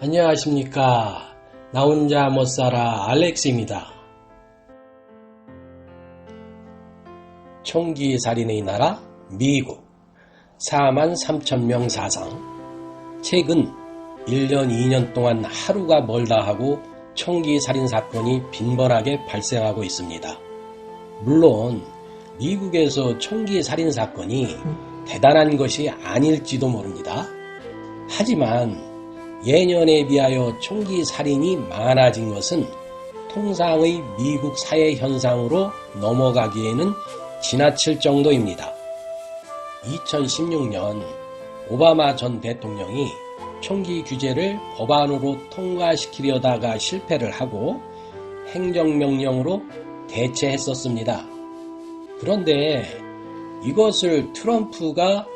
안녕하십니까. 나 혼자 못살아 알렉스입니다. 총기 살인의 나라 미국 43,000명 사상. 최근 1년 2년 동안 하루가 멀다 하고 총기 살인 사건이 빈번하게 발생하고 있습니다. 물론 미국에서 총기 살인 사건이 대단한 것이 아닐지도 모릅니다. 하지만 예년에 비하여 총기 살인이 많아진 것은 통상의 미국 사회 현상으로 넘어가기에는 지나칠 정도입니다. 2016년 오바마 전 대통령이 총기 규제를 법안으로 통과시키려다가 실패를 하고 행정명령으로 대체했었습니다. 그런데 이것을 트럼프가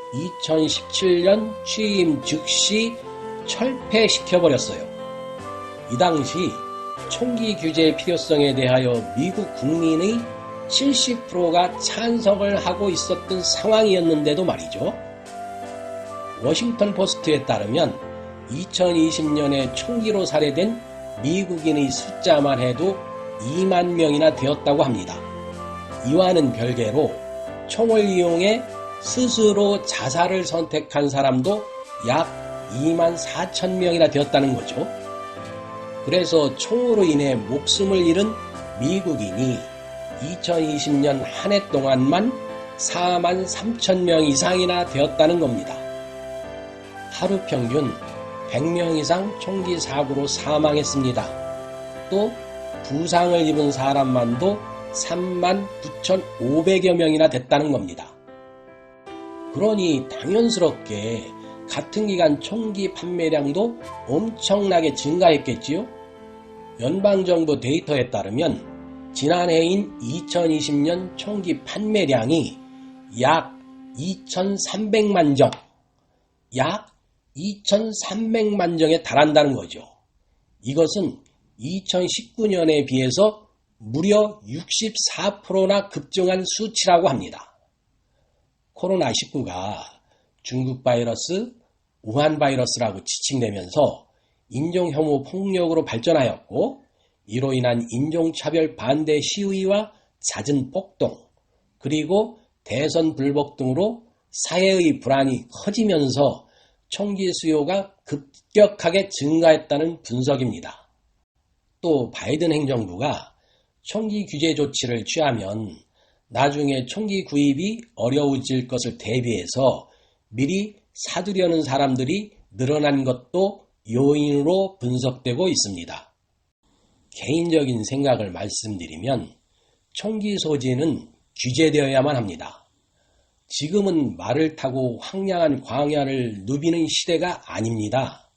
2017년 취임 즉시 철폐시켜버렸어요. 이 당시 총기 규제 필요성에 대하여 미국 국민의 70%가 찬성을 하고 있었던 상황이었는데도 말이죠. 워싱턴 포스트에 따르면 2020년에 총기로 살해된 미국인의 숫자만 해도 2만 명이나 되었다고 합니다. 이와는 별개로 총을 이용해 스스로 자살을 선택한 사람도 약 2만 4천 명이나 되었다는 거죠. 그래서 총으로 인해 목숨을 잃은 미국인이 2020년 한 해 동안만 4만 3천 명 이상이나 되었다는 겁니다. 하루 평균 100명 이상 총기 사고로 사망했습니다. 또 부상을 입은 사람만도 3만 9,500여 명이나 됐다는 겁니다. 그러니 당연스럽게 같은 기간 총기 판매량도 엄청나게 증가했겠지요? 연방정부 데이터에 따르면 지난해인 2020년 총기 판매량이 약 2,300만 정, 약 2,300만 정에 달한다는 거죠. 이것은 2019년에 비해서 무려 64%나 급증한 수치라고 합니다. 코로나19가 중국 바이러스, 우한 바이러스라고 지칭되면서 인종혐오 폭력으로 발전하였고, 이로 인한 인종차별 반대 시위와 잦은 폭동, 그리고 대선 불복 등으로 사회의 불안이 커지면서 총기 수요가 급격하게 증가했다는 분석입니다. 또 바이든 행정부가 총기 규제 조치를 취하면 나중에 총기 구입이 어려워질 것을 대비해서 미리 사두려는 사람들이 늘어난 것도 요인으로 분석되고 있습니다. 개인적인 생각을 말씀드리면 총기 소지는 규제되어야만 합니다. 지금은 말을 타고 황량한 광야를 누비는 시대가 아닙니다.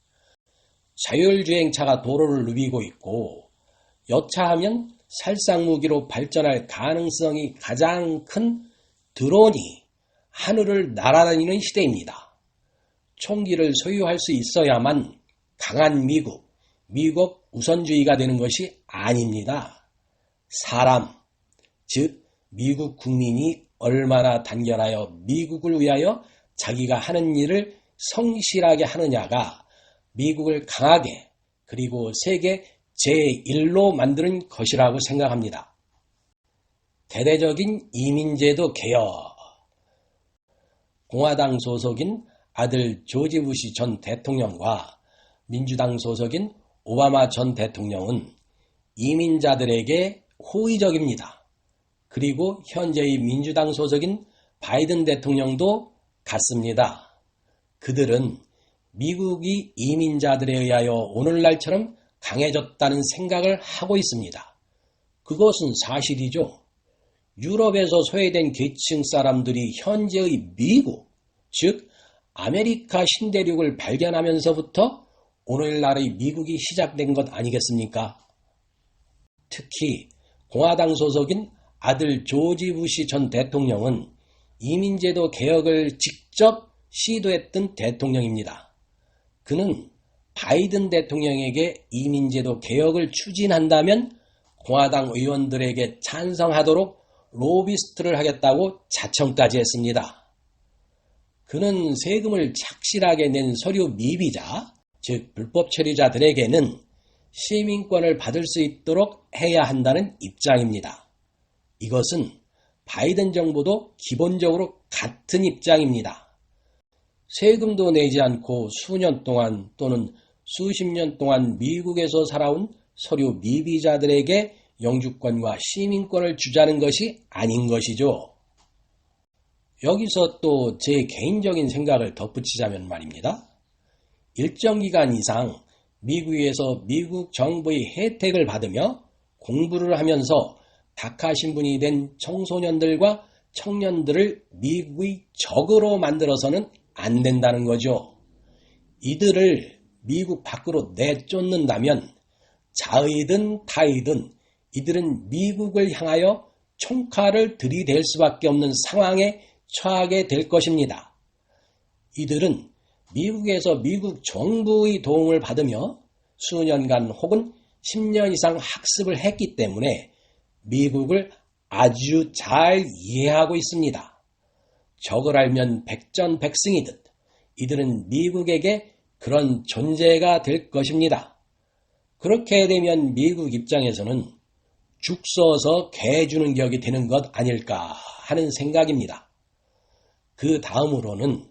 자율주행차가 도로를 누비고 있고 여차하면 살상무기로 발전할 가능성이 가장 큰 드론이 하늘을 날아다니는 시대입니다. 총기를 소유할 수 있어야만 강한 미국 우선주의가 되는 것이 아닙니다. 사람, 즉 미국 국민이 얼마나 단결하여 미국을 위하여 자기가 하는 일을 성실하게 하느냐가 미국을 강하게 그리고 세계 제1로 만드는 것이라고 생각합니다. 대대적인 이민제도 개혁. 공화당 소속인 아들 조지 부시 전 대통령과 민주당 소속인 오바마 전 대통령은 이민자들에게 호의적입니다. 그리고 현재의 민주당 소속인 바이든 대통령도 같습니다. 그들은 미국이 이민자들에 의하여 오늘날처럼 강해졌다는 생각을 하고 있습니다. 그것은 사실이죠. 유럽에서 소외된 계층 사람들이 현재의 미국, 즉 아메리카 신대륙을 발견하면서부터 오늘날의 미국이 시작된 것 아니겠습니까? 특히 공화당 소속인 아들 조지 부시 전 대통령은 이민제도 개혁을 직접 시도했던 대통령입니다. 그는 바이든 대통령에게 이민제도 개혁을 추진한다면 공화당 의원들에게 찬성하도록 로비스트를 하겠다고 자청까지 했습니다. 그는 세금을 착실하게 낸 서류 미비자, 즉 불법 체류자들에게는 시민권을 받을 수 있도록 해야 한다는 입장입니다. 이것은 바이든 정부도 기본적으로 같은 입장입니다. 세금도 내지 않고 수년 동안 또는 수십 년 동안 미국에서 살아온 서류 미비자들에게 영주권과 시민권을 주자는 것이 아닌 것이죠. 여기서 또 제 개인적인 생각을 덧붙이자면 말입니다. 일정 기간 이상 미국에서 미국 정부의 혜택을 받으며 공부를 하면서 다카 신분이 된 청소년들과 청년들을 미국의 적으로 만들어서는 안 된다는 거죠. 이들을 미국 밖으로 내쫓는다면 자의든 타의든 이들은 미국을 향하여 총칼을 들이댈 수밖에 없는 상황에 처하게 될 것입니다. 이들은 미국에서 미국 정부의 도움을 받으며 수년간 혹은 10년 이상 학습을 했기 때문에 미국을 아주 잘 이해하고 있습니다. 적을 알면 백전백승이듯 이들은 미국에게 그런 존재가 될 것입니다. 그렇게 되면 미국 입장에서는 죽 써서 개 주는 격이 되는 것 아닐까 하는 생각입니다. 그 다음으로는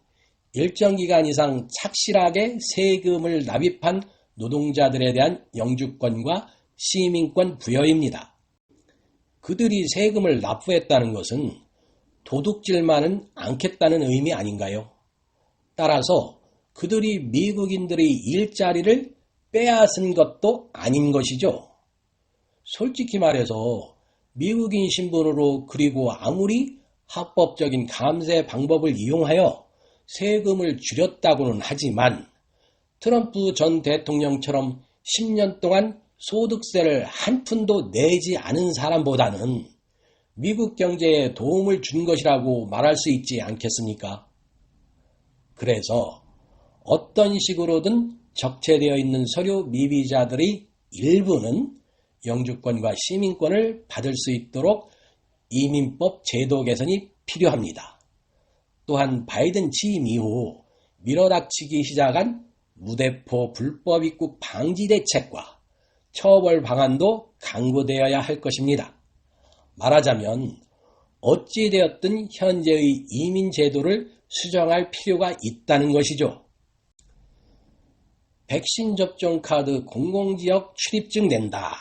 일정 기간 이상 착실하게 세금을 납입한 노동자들에 대한 영주권과 시민권 부여입니다. 그들이 세금을 납부했다는 것은 도둑질만은 않겠다는 의미 아닌가요? 따라서 그들이 미국인들의 일자리를 빼앗은 것도 아닌 것이죠. 솔직히 말해서 미국인 신분으로 그리고 아무리 합법적인 감세 방법을 이용하여 세금을 줄였다고는 하지만 트럼프 전 대통령처럼 10년 동안 소득세를 한 푼도 내지 않은 사람보다는 미국 경제에 도움을 준 것이라고 말할 수 있지 않겠습니까? 그래서 어떤 식으로든 적체되어 있는 서류 미비자들의 일부는 영주권과 시민권을 받을 수 있도록 이민법 제도 개선이 필요합니다. 또한 바이든 취임 이후 밀어닥치기 시작한 무대포 불법 입국 방지 대책과 처벌 방안도 강구되어야 할 것입니다. 말하자면 어찌되었든 현재의 이민 제도를 수정할 필요가 있다는 것이죠. 백신 접종 카드 공공지역 출입증 낸다.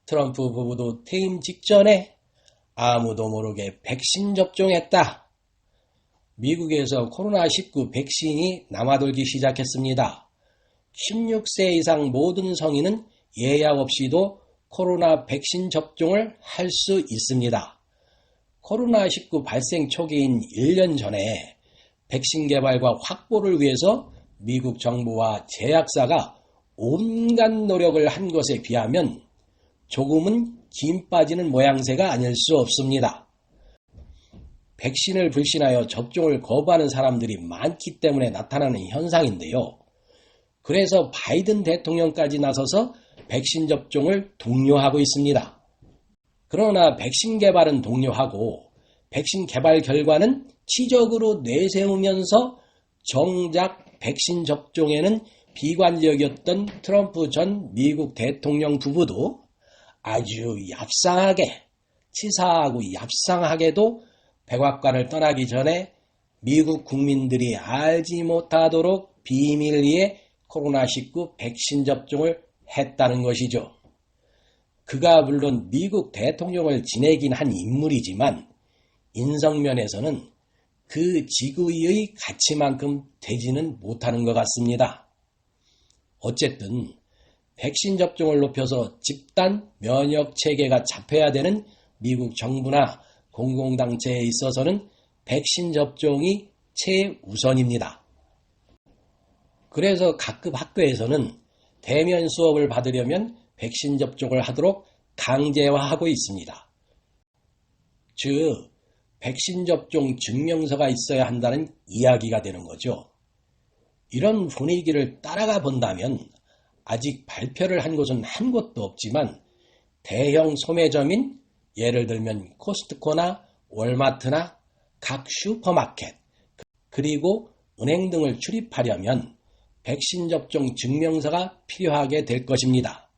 트럼프 부부도 퇴임 직전에 아무도 모르게 백신 접종했다. 미국에서 코로나19 백신이 남아돌기 시작했습니다. 16세 이상 모든 성인은 예약 없이도 코로나 백신 접종을 할 수 있습니다. 코로나19 발생 초기인 1년 전에 백신 개발과 확보를 위해서 미국 정부와 제약사가 온갖 노력을 한 것에 비하면 조금은 김 빠지는 모양새가 아닐 수 없습니다. 백신을 불신하여 접종을 거부하는 사람들이 많기 때문에 나타나는 현상인데요. 그래서 바이든 대통령까지 나서서 백신 접종을 독려하고 있습니다. 그러나 백신 개발은 독려하고 백신 개발 결과는 치적으로 내세우면서 정작 백신 접종에는 비관적이었던 트럼프 전 미국 대통령 부부도 아주 얍상하게, 치사하고 얍상하게도 백악관을 떠나기 전에 미국 국민들이 알지 못하도록 비밀리에 코로나19 백신 접종을 했다는 것이죠. 그가 물론 미국 대통령을 지내긴 한 인물이지만 인성면에서는 그 직위의 가치만큼 되지는 못하는 것 같습니다. 어쨌든 백신 접종을 높여서 집단 면역 체계가 잡혀야 되는 미국 정부나 공공단체에 있어서는 백신 접종이 최우선입니다. 그래서 각급 학교에서는 대면 수업을 받으려면 백신 접종을 하도록 강제화하고 있습니다. 즉, 백신 접종 증명서가 있어야 한다는 이야기가 되는 거죠. 이런 분위기를 따라가 본다면 아직 발표를 한 곳은 한 곳도 없지만 대형 소매점인 예를 들면 코스트코나 월마트나 각 슈퍼마켓 그리고 은행 등을 출입하려면 백신 접종 증명서가 필요하게 될 것입니다.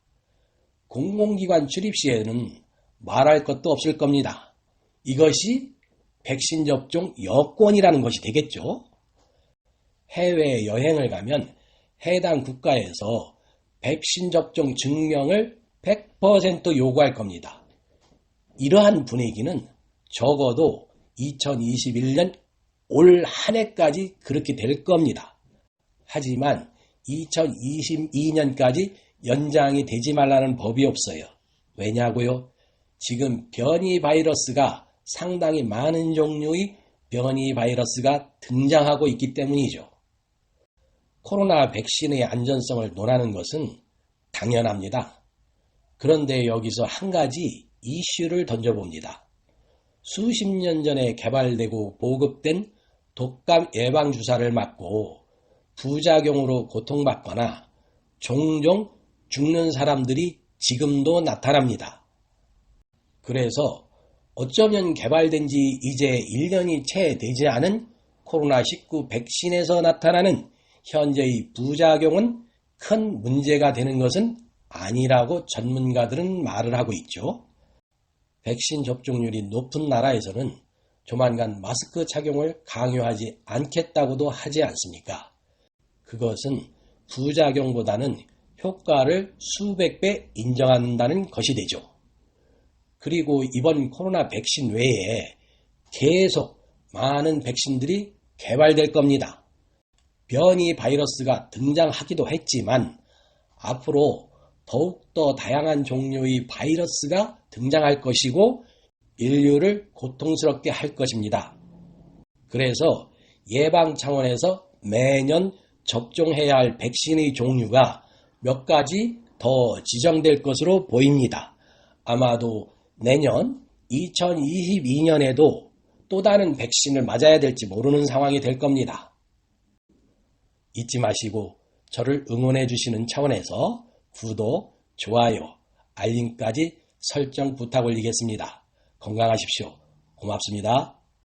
공공기관 출입 시에는 말할 것도 없을 겁니다. 이것이 백신 접종 여권이라는 것이 되겠죠. 해외여행을 가면 해당 국가에서 백신 접종 증명을 100% 요구할 겁니다. 이러한 분위기는 적어도 2021년 올 한 해까지 그렇게 될 겁니다. 하지만 2022년까지 연장이 되지 말라는 법이 없어요. 왜냐고요? 지금 변이 바이러스가 상당히 많은 종류의 변이 바이러스가 등장하고 있기 때문이죠. 코로나 백신의 안전성을 논하는 것은 당연합니다. 그런데 여기서 한 가지 이슈를 던져봅니다. 수십 년 전에 개발되고 보급된 독감 예방주사를 맞고 부작용으로 고통받거나 종종 죽는 사람들이 지금도 나타납니다. 그래서 어쩌면 개발된 지 이제 1년이 채 되지 않은 코로나19 백신에서 나타나는 현재의 부작용은 큰 문제가 되는 것은 아니라고 전문가들은 말을 하고 있죠. 백신 접종률이 높은 나라에서는 조만간 마스크 착용을 강요하지 않겠다고도 하지 않습니까? 그것은 부작용보다는 효과를 수백 배 인정한다는 것이 되죠. 그리고 이번 코로나 백신 외에 계속 많은 백신들이 개발될 겁니다. 변이 바이러스가 등장하기도 했지만 앞으로 더욱더 다양한 종류의 바이러스가 등장할 것이고 인류를 고통스럽게 할 것입니다. 그래서 예방 차원에서 매년 접종해야 할 백신의 종류가 몇 가지 더 지정될 것으로 보입니다. 아마도 내년 2022년에도 또 다른 백신을 맞아야 될지 모르는 상황이 될 겁니다. 잊지 마시고 저를 응원해 주시는 차원에서 구독, 좋아요, 알림까지 설정 부탁 올리겠습니다. 건강하십시오. 고맙습니다.